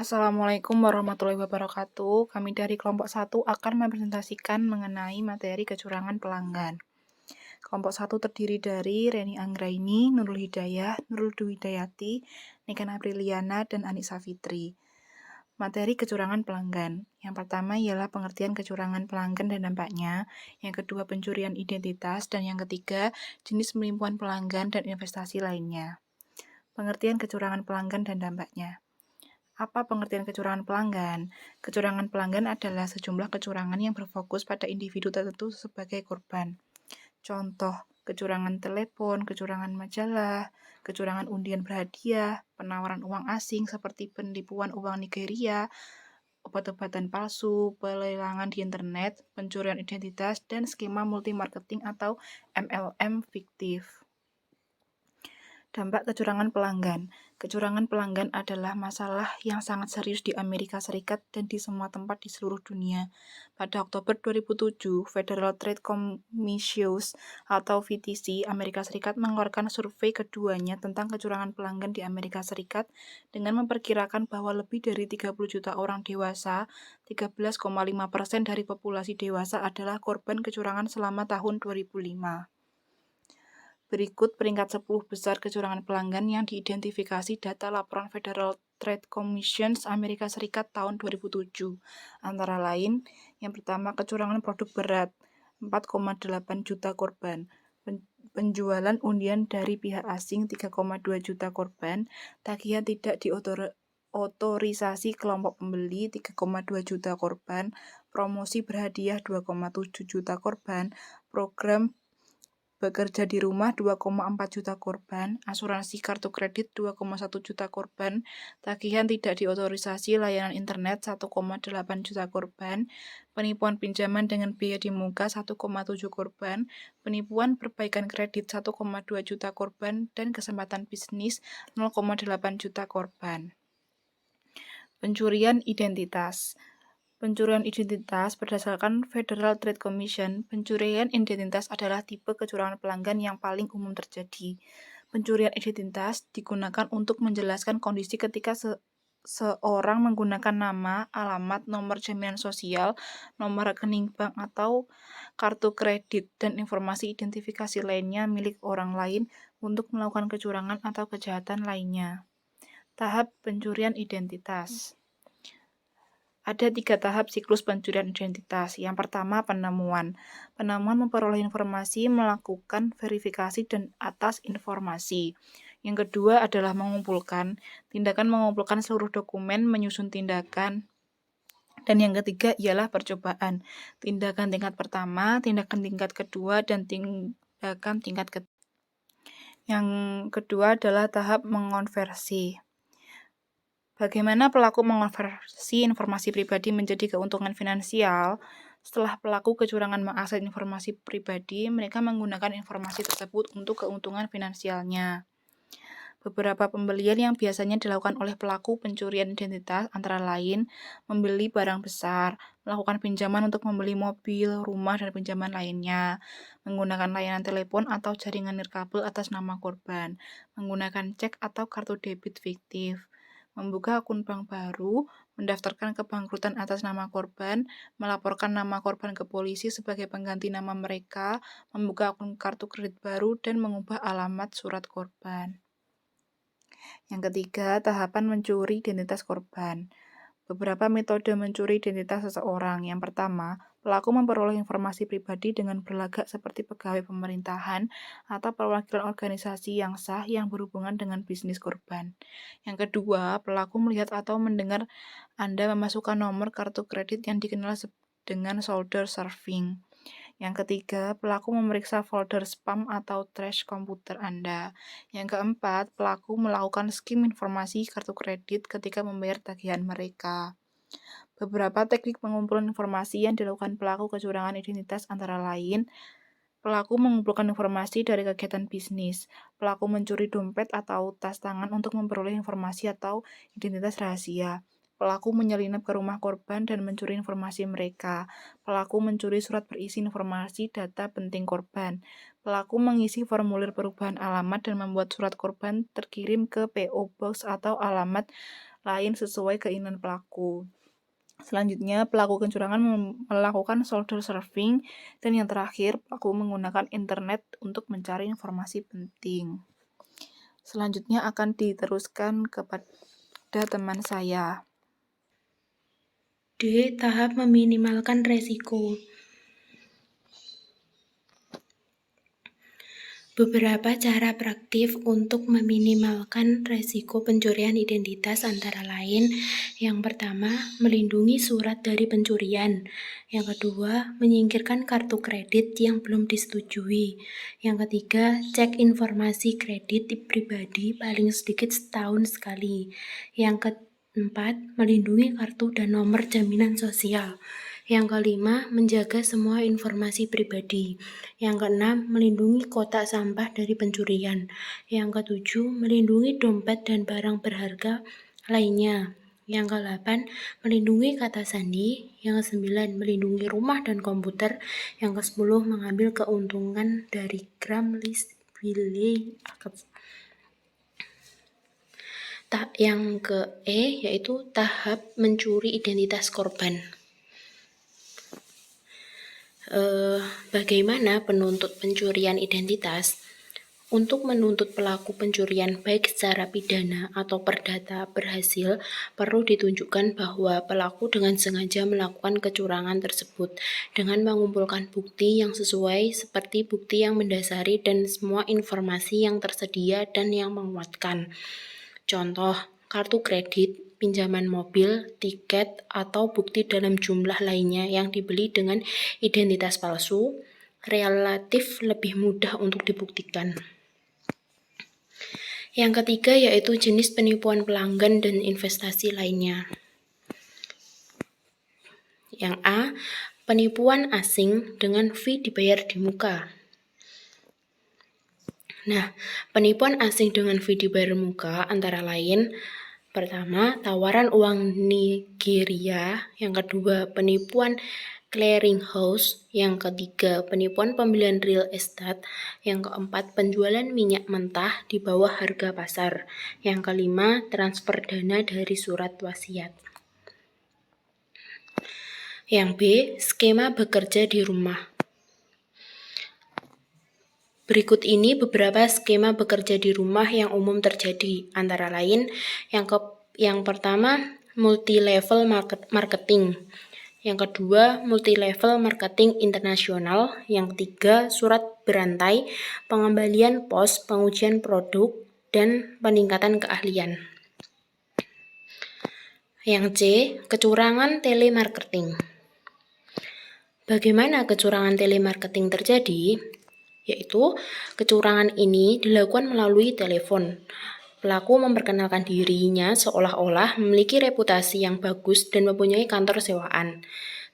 Assalamualaikum warahmatullahi wabarakatuh. Kami dari kelompok 1 akan mempresentasikan mengenai materi kecurangan pelanggan. Kelompok 1 terdiri dari Reni Anggraini, Nurul Hidayah, Nurul Dwidayati, Niken Apriliana, dan Anissa Fitri. Materi kecurangan pelanggan. Yang pertama ialah pengertian kecurangan pelanggan dan dampaknya. Yang kedua pencurian identitas. Dan yang ketiga jenis penipuan pelanggan dan investasi lainnya. Pengertian kecurangan pelanggan dan dampaknya. Apa pengertian kecurangan pelanggan? Kecurangan pelanggan adalah sejumlah kecurangan yang berfokus pada individu tertentu sebagai korban. Contoh, kecurangan telepon, kecurangan majalah, kecurangan undian berhadiah, penawaran uang asing seperti penipuan uang Nigeria, obat-obatan palsu, pelelangan di internet, pencurian identitas, dan skema multi-marketing atau MLM fiktif. Dampak kecurangan pelanggan. Kecurangan pelanggan adalah masalah yang sangat serius di Amerika Serikat dan di semua tempat di seluruh dunia. Pada Oktober 2007, Federal Trade Commission atau FTC Amerika Serikat mengeluarkan survei keduanya tentang kecurangan pelanggan di Amerika Serikat dengan memperkirakan bahwa lebih dari 30 juta orang dewasa, 13,5% dari populasi dewasa adalah korban kecurangan selama tahun 2005. Berikut peringkat 10 besar kecurangan pelanggan yang diidentifikasi data laporan Federal Trade Commission Amerika Serikat tahun 2007. Antara lain, yang pertama kecurangan produk berat, 4,8 juta korban. Penjualan undian dari pihak asing 3,2 juta korban, tagihan tidak diotorisasi kelompok pembeli 3,2 juta korban, promosi berhadiah 2,7 juta korban, program bekerja di rumah 2,4 juta korban, asuransi kartu kredit 2,1 juta korban, tagihan tidak diotorisasi layanan internet 1,8 juta korban, penipuan pinjaman dengan biaya di muka 1,7 korban, penipuan perbaikan kredit 1,2 juta korban, dan kesempatan bisnis 0,8 juta korban. Pencurian identitas. Pencurian identitas berdasarkan Federal Trade Commission, pencurian identitas adalah tipe kecurangan pelanggan yang paling umum terjadi. Pencurian identitas digunakan untuk menjelaskan kondisi ketika seorang menggunakan nama, alamat, nomor jaminan sosial, nomor rekening bank atau kartu kredit, dan informasi identifikasi lainnya milik orang lain untuk melakukan kecurangan atau kejahatan lainnya. Tahap pencurian identitas. Ada 3 tahap siklus pencurian identitas. Yang pertama, penemuan. Penemuan memperoleh informasi, melakukan verifikasi, dan atas informasi. Yang kedua adalah mengumpulkan. Tindakan mengumpulkan seluruh dokumen, menyusun tindakan. Dan yang ketiga ialah percobaan. Tindakan tingkat pertama, tindakan tingkat kedua, dan tindakan tingkat ketiga. Yang kedua adalah tahap mengonversi. Bagaimana pelaku mengonversi informasi pribadi menjadi keuntungan finansial? Setelah pelaku kecurangan mengakses informasi pribadi, mereka menggunakan informasi tersebut untuk keuntungan finansialnya. Beberapa pembelian yang biasanya dilakukan oleh pelaku pencurian identitas antara lain membeli barang besar, melakukan pinjaman untuk membeli mobil, rumah, dan pinjaman lainnya, menggunakan layanan telepon atau jaringan nirkabel atas nama korban, menggunakan cek atau kartu debit fiktif, membuka akun bank baru, mendaftarkan kebangkrutan atas nama korban, melaporkan nama korban ke polisi sebagai pengganti nama mereka, membuka akun kartu kredit baru, dan mengubah alamat surat korban. Yang ketiga, tahapan mencuri identitas korban. Beberapa metode mencuri identitas seseorang. Yang pertama, pelaku memperoleh informasi pribadi dengan berlagak seperti pegawai pemerintahan atau perwakilan organisasi yang sah yang berhubungan dengan bisnis korban. Yang kedua, pelaku melihat atau mendengar Anda memasukkan nomor kartu kredit yang dikenal dengan shoulder surfing. Yang ketiga, pelaku memeriksa folder spam atau trash komputer Anda. Yang keempat, pelaku melakukan skim informasi kartu kredit ketika membayar tagihan mereka. Beberapa teknik pengumpulan informasi yang dilakukan pelaku kecurangan identitas antara lain, pelaku mengumpulkan informasi dari kegiatan bisnis. Pelaku mencuri dompet atau tas tangan untuk memperoleh informasi atau identitas rahasia. Pelaku menyelinap ke rumah korban dan mencuri informasi mereka. Pelaku mencuri surat berisi informasi data penting korban. Pelaku mengisi formulir perubahan alamat dan membuat surat korban terkirim ke PO Box atau alamat lain sesuai keinginan pelaku. Selanjutnya, pelaku kecurangan melakukan shoulder surfing, dan yang terakhir, pelaku menggunakan internet untuk mencari informasi penting. Selanjutnya akan diteruskan kepada teman saya. D. Tahap meminimalkan resiko. Beberapa cara praktif untuk meminimalkan resiko pencurian identitas antara lain, yang pertama, melindungi surat dari pencurian. Yang kedua, menyingkirkan kartu kredit yang belum disetujui. Yang ketiga, cek informasi kredit pribadi paling sedikit setahun sekali. Yang keempat, melindungi kartu dan nomor jaminan sosial. Yang kelima, menjaga semua informasi pribadi. Yang keenam, melindungi kotak sampah dari pencurian. Yang ketujuh, melindungi dompet dan barang berharga lainnya. Yang kedelapan, melindungi kata sandi. Yang kesembilan, melindungi rumah dan komputer. Yang kesepuluh, mengambil keuntungan dari Grammarly. Yang ke E, yaitu tahap mencuri identitas korban. Bagaimana penuntut pencurian identitas? Untuk menuntut pelaku pencurian baik secara pidana atau perdata berhasil, perlu ditunjukkan bahwa pelaku dengan sengaja melakukan kecurangan tersebut dengan mengumpulkan bukti yang sesuai seperti bukti yang mendasari dan semua informasi yang tersedia dan yang menguatkan. Contoh, kartu kredit, pinjaman mobil, tiket, atau bukti dalam jumlah lainnya yang dibeli dengan identitas palsu, relatif lebih mudah untuk dibuktikan. Yang ketiga yaitu jenis penipuan pelanggan dan investasi lainnya. Yang A, penipuan asing dengan fee dibayar di muka. Nah, penipuan asing dengan fee dibayar muka antara lain: pertama, tawaran uang Nigeria. Yang kedua, penipuan clearinghouse. Yang ketiga, penipuan pembelian real estate. Yang keempat, penjualan minyak mentah di bawah harga pasar. Yang kelima, transfer dana dari surat wasiat. Yang B, skema bekerja di rumah. Berikut ini beberapa skema bekerja di rumah yang umum terjadi, antara lain yang pertama, multi-level marketing. Yang kedua, multi-level marketing internasional. Yang ketiga, surat berantai, pengembalian pos, pengujian produk, dan peningkatan keahlian. Yang C, kecurangan telemarketing. Bagaimana kecurangan telemarketing terjadi? Yaitu, kecurangan ini dilakukan melalui telepon. Pelaku memperkenalkan dirinya seolah-olah memiliki reputasi yang bagus dan mempunyai kantor sewaan.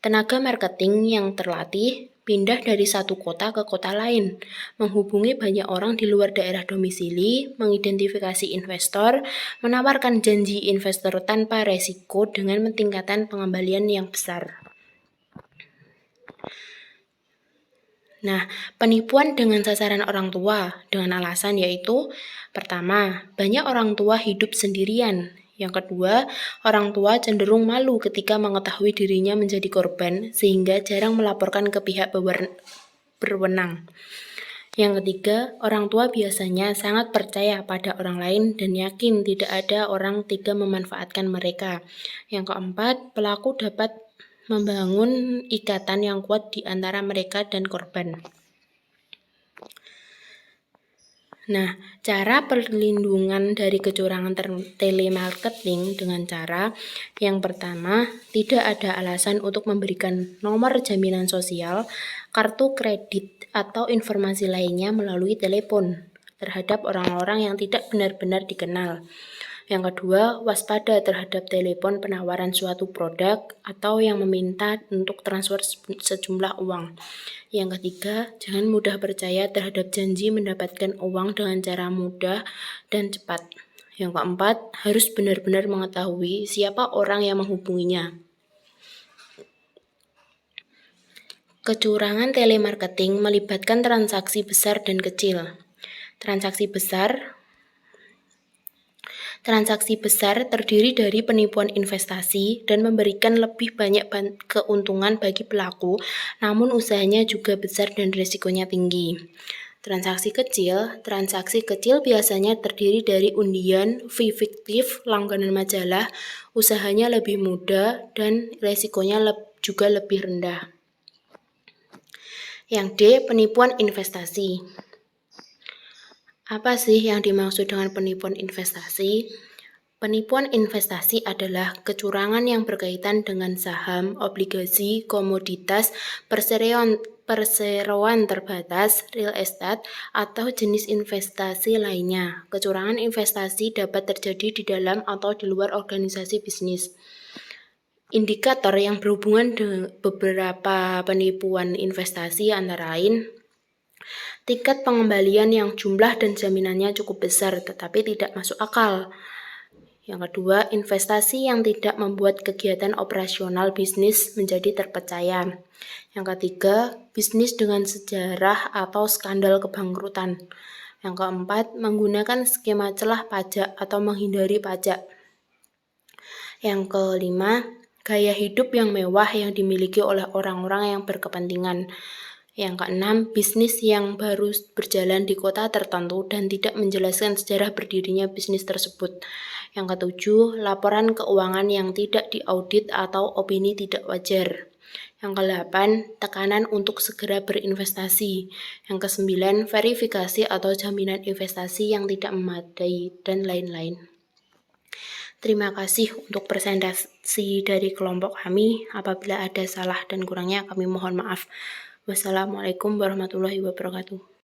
Tenaga marketing yang terlatih pindah dari satu kota ke kota lain, menghubungi banyak orang di luar daerah domisili, mengidentifikasi investor, menawarkan janji investor tanpa resiko dengan tingkatan pengembalian yang besar. Nah, penipuan dengan sasaran orang tua dengan alasan yaitu, pertama, banyak orang tua hidup sendirian. Yang kedua, orang tua cenderung malu ketika mengetahui dirinya menjadi korban sehingga jarang melaporkan ke pihak berwenang. Yang ketiga, orang tua biasanya sangat percaya pada orang lain dan yakin tidak ada orang tega memanfaatkan mereka. Yang keempat, pelaku dapat membangun ikatan yang kuat di antara mereka dan korban. Nah, cara perlindungan dari kecurangan telemarketing dengan cara yang pertama, tidak ada alasan untuk memberikan nomor jaminan sosial, kartu kredit, atau informasi lainnya melalui telepon terhadap orang-orang yang tidak benar-benar dikenal. Yang kedua, waspada terhadap telepon penawaran suatu produk atau yang meminta untuk transfer sejumlah uang. Yang ketiga, jangan mudah percaya terhadap janji mendapatkan uang dengan cara mudah dan cepat. Yang keempat, harus benar-benar mengetahui siapa orang yang menghubunginya. Kecurangan telemarketing melibatkan transaksi besar dan kecil. Transaksi besar Transaksi besar terdiri dari penipuan investasi dan memberikan lebih banyak keuntungan bagi pelaku, namun usahanya juga besar dan risikonya tinggi. Transaksi kecil biasanya terdiri dari undian, fee fiktif, langganan majalah, usahanya lebih mudah dan risikonya juga lebih rendah. Yang D, penipuan investasi. Apa sih yang dimaksud dengan penipuan investasi? Penipuan investasi adalah kecurangan yang berkaitan dengan saham, obligasi, komoditas, perseroan terbatas, real estate, atau jenis investasi lainnya. Kecurangan investasi dapat terjadi di dalam atau di luar organisasi bisnis. Indikator yang berhubungan dengan beberapa penipuan investasi antara lain tingkat pengembalian yang jumlah dan jaminannya cukup besar tetapi tidak masuk akal. Yang kedua, investasi yang tidak membuat kegiatan operasional bisnis menjadi terpercaya. Yang ketiga, bisnis dengan sejarah atau skandal kebangkrutan. Yang keempat, menggunakan skema celah pajak atau menghindari pajak. Yang kelima, gaya hidup yang mewah yang dimiliki oleh orang-orang yang berkepentingan. Yang keenam, bisnis yang baru berjalan di kota tertentu dan tidak menjelaskan sejarah berdirinya bisnis tersebut. Yang ketujuh, laporan keuangan yang tidak diaudit atau opini tidak wajar. Yang kedelapan, tekanan untuk segera berinvestasi. Yang kesembilan, verifikasi atau jaminan investasi yang tidak memadai, dan lain-lain. Terima kasih untuk presentasi dari kelompok kami. Apabila ada salah dan kurangnya, kami mohon maaf. Wassalamualaikum warahmatullahi wabarakatuh.